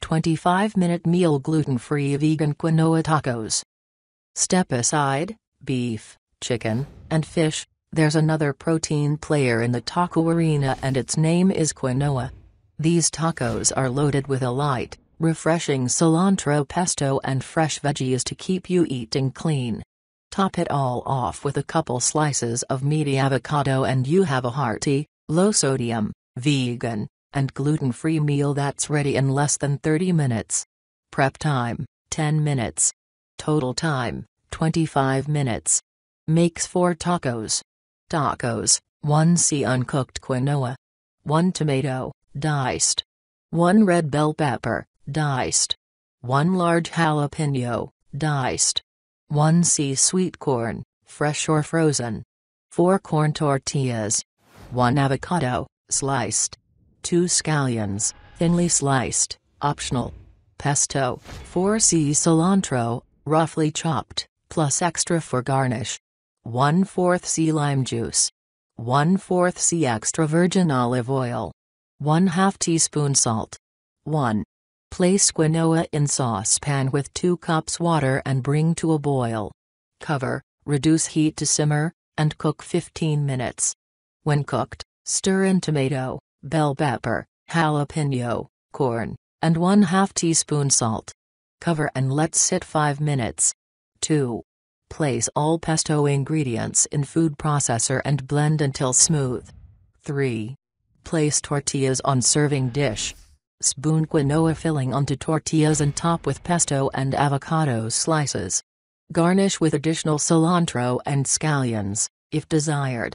25-minute meal gluten-free vegan quinoa tacos. Step aside, beef, chicken, and fish, there's another protein player in the taco arena and its name is quinoa. These tacos are loaded with a light, refreshing cilantro pesto and fresh veggies to keep you eating clean. Top it all off with a couple slices of meaty avocado and you have a hearty, low-sodium, vegan, and gluten-free meal that's ready in less than 30 minutes. Prep time, 10 minutes. Total time, 25 minutes. Makes 4 tacos. Tacos: 1 c uncooked quinoa, 1 tomato, diced, 1 red bell pepper, diced, 1 large jalapeno, diced, 1 c sweet corn, fresh or frozen, 4 corn tortillas, 1 avocado, sliced, 2 scallions, thinly sliced, optional, pesto, 4 c cilantro, roughly chopped, plus extra for garnish, 1/4 c lime juice, 1/4 c extra virgin olive oil, 1/2 teaspoon salt. 1. Place quinoa in saucepan with 2 cups water and bring to a boil. Cover, reduce heat to simmer, and cook 15 minutes. When cooked, stir in tomato, bell pepper, jalapeno, corn, and 1/2 teaspoon salt. Cover and let sit 5 minutes. 2. Place all pesto ingredients in food processor and blend until smooth. 3. Place tortillas on serving dish. Spoon quinoa filling onto tortillas and top with pesto and avocado slices. Garnish with additional cilantro and scallions, if desired.